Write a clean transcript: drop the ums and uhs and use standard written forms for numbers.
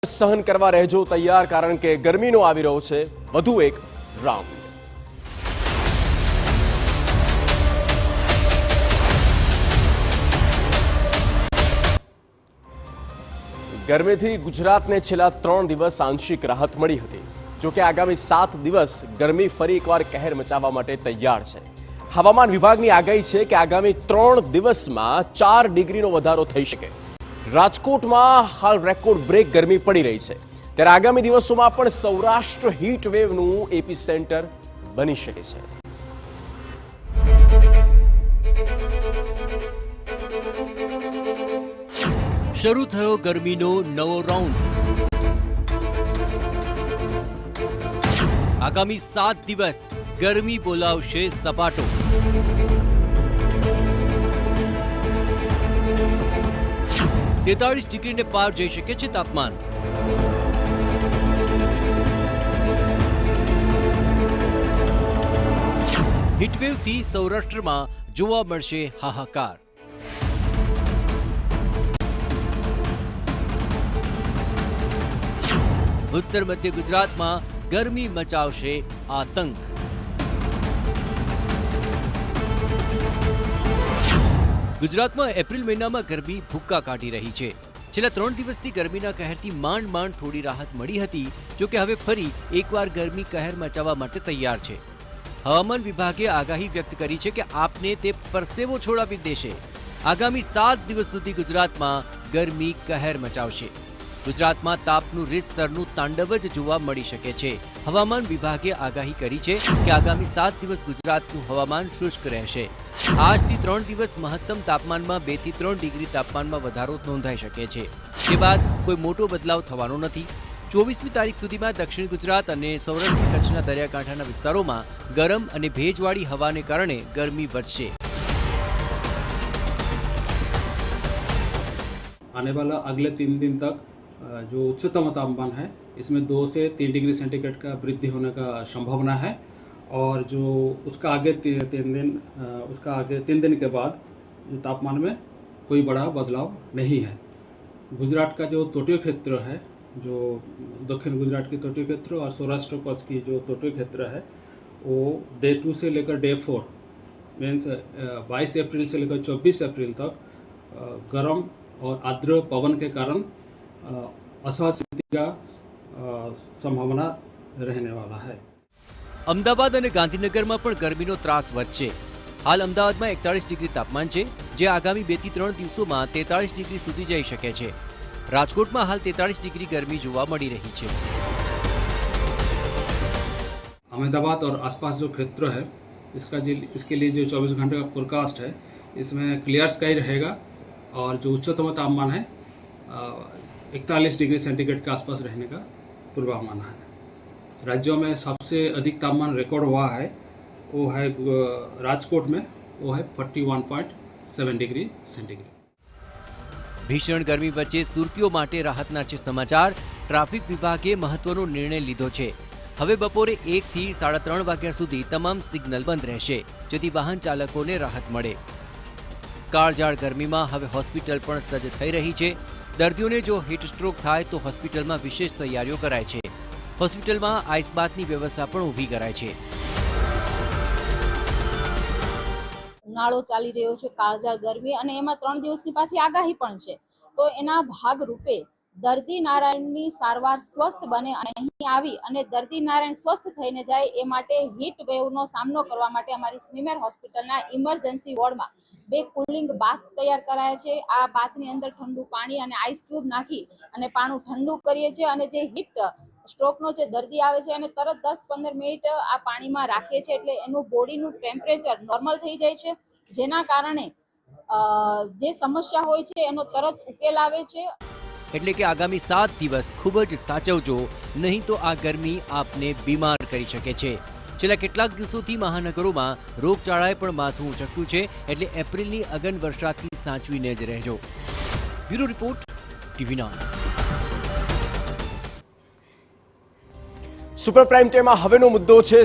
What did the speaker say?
સહન કરવા રહેજો તૈયાર, કારણ કે ગરમીનો આવી રહ્યો છે વધુ એક રાઉન્ડ. ગરમીથી ગુજરાતને છેલ્લા 3 દિવસ આંશિક રાહત મળી હતી. જોકે આગામી 7 દિવસ ગરમી ફરી એકવાર કહેર મચાવવા માટે તૈયાર છે. હવામાન વિભાગની આગાહી છે કે આગામી 3 દિવસમાં 4 ડિગ્રીનો વધારો થઈ શકે. રાજકોટમાં હાલ રેકોર્ડ બ્રેક ગરમી પડી રહી છે, ત્યારે આગામી દિવસોમાં પણ સૌરાષ્ટ્ર હીટ વેવનું એપી સેન્ટર બની શકે છે. શરૂ થયો ગરમીનો નવો રાઉન્ડ. આગામી 7 દિવસ ગરમી બોલાવશે સપાટો. તેતાળીસ ડિગ્રીને પાર જઈ શકે છે તાપમાન. હીટવેવથી સૌરાષ્ટ્રમાં જોવા મળશે હાહાકાર. ઉત્તર મધ્ય ગુજરાતમાં ગરમી મચાવશે આતંક. ગુજરાતમાં એપ્રિલ મહિનામાં ગરમી ભૂક્કા કાઢી રહી છે. છેલ્લા 3 દિવસથી ગરમીના કહેરથી માંડ થોડી રાહત મળી હતી. જોકે હવે ફરી એકવાર ગરમી કહેર મચાવવા માટે તૈયાર છે. હવામાન વિભાગે આગાહી વ્યક્ત કરી છે કે આપને તે પરસેવો છોડાવી દેશે. આગામી 7 દિવસ સુધી ગુજરાતમાં ગરમી કહેર મચાવશે. ગુજરાતમાં તાપનું રીતસરનું તાંડવ જ જોવા મળી શકે છે. હવામાન વિભાગે આગાહી કરી છે કે આગામી 7 દિવસ ગુજરાતનું હવામાન શુષ્ક રહેશે. આજથી 3 દિવસ મહત્તમ તાપમાનમાં 2 થી 3 ડિગ્રી તાપમાનમાં વધારો નોંધાઈ શકે છે. તે બાદ કોઈ મોટો બદલાવ થવાનો નથી. 24મી તારીખ સુધીમાં દક્ષિણ ગુજરાત અને સૌરાષ્ટ્ર કચ્છના દરિયાકાંઠાના વિસ્તારોમાં ગરમ અને ભેજવાળી હવાને કારણે ગરમી વધશે. आने वाला अगले 3 दिन तक जो उच्चतम तापमान है इसमें 2 से 3 डिग्री सेंटीग्रेड का वृद्धि होने का संभावना है. और जो उसका आगे 3 दिन के बाद तापमान में कोई बड़ा बदलाव नहीं है. गुजरात का जो तटीय क्षेत्र है, जो दक्षिण गुजरात की तटीय क्षेत्र और सौराष्ट्र कच्छ की जो तटीय क्षेत्र है, वो डे 2 से लेकर डे 4 मीन्स 22 अप्रैल से लेकर 24 अप्रैल तक गर्म और आर्द्र पवन के कारण असहज स्थिति का संभावना रहने वाला है. અમદાવાદ અને ગાંધીનગરમાં પણ ગરમીનો ત્રાસ વધશે. હાલ અમદાવાદમાં 41 ડિગ્રી તાપમાન છે, જે આગામી 2 થી 3 દિવસોમાં 43 ડિગ્રી સુધી જઈ શકે છે. રાજકોટમાં હાલ 43 ડિગ્રી ગરમી જોવા મળી રહી છે. अहमदाबाद और आसपास जो क्षेत्र है इसके लिए जो 24 घंटे का फोरकास्ट है, इसमें क्लियर स्काई रहेगा और जो उच्चतम तापमान है 41 डिग्री सेंटीग्रेड के आसपास रहने का पूर्वानुमान है. राज्यों में सबसे अधिक तापमान रिकॉर्ड हुआ है वो है राजकोट में, वो है 41.7 डिग्री सेंटीग्रेड. ભીષણ ગરમી વચ્ચે સુરતીઓ માટે રાહતના છે સમાચાર. ટ્રાફિક વિભાગે મહત્વનો નિર્ણય લીધો છે. હવે બપોરે 1 થી 3:30 વાગ્યા સુધી તમામ સિગ્નલ બંધ રહેશે, જેથી વાહન ચાલકોને રાહત મળે. કાળઝાળ ગરમીમાં હવે હોસ્પિટલ પણ સજ્જ થઈ રહી છે. દર્દીઓને જો હીટ સ્ટ્રોક થાય તો હોસ્પિટલમાં વિશેષ તૈયારીઓ કરાય છે. હોસ્પિટલમાં આઈસ બાથની વ્યવસ્થા પણ ઊભી કરાય છે. ઉનાળો ચાલી રહ્યો છે, કાળઝાળ ગરમી, અને એમાં 3 દિવસની પાછી આગાહી પણ છે. તો એના ભાગરૂપે દર્દી નારાયણની સારવાર સ્વસ્થ બને અને અહીં આવી અને દર્દી નારાયણ સ્વસ્થ થઈને જાય એ માટે હીટ વેવનો સામનો કરવા માટે અમારી સ્મીમેર હોસ્પિટલના ઇમરજન્સી વોર્ડમાં 2 કુલિંગ બાથ તૈયાર કરાયા છે. આ બાથની અંદર ઠંડુ પાણી અને આઈસ ક્યુબ નાખી અને પાણી ઠંડુ કરીએ છીએ, અને જે હીટ સ્ટ્રોકનો જે દર્દી આવે છે એને તરત 10-15 મિનિટ આ પાણીમાં રાખીએ છીએ, એટલે એનું બોડીનું ટેમ્પરેચર નોર્મલ થઈ જાય છે, જેના કારણે જે સમસ્યા હોય છે એનો તરત ઉકેલ આવે છે. એટલે કે આગામી 7 દિવસ ખૂબ જ સાચવજો, નહીં તો આ ગરમી આપને બીમાર કરી શકે છે. છેલ્લા કેટલાક દિવસોથી મહાનગરોમાં રોગચાળાએ પણ માથું ઉચક્યું છે, એટલે એપ્રિલની અગન વર્ષાથી સાચવીને જ રહેજો. Bureau report, TV9. Super prime ટાઈમમાં હવેનો મુદ્દો છે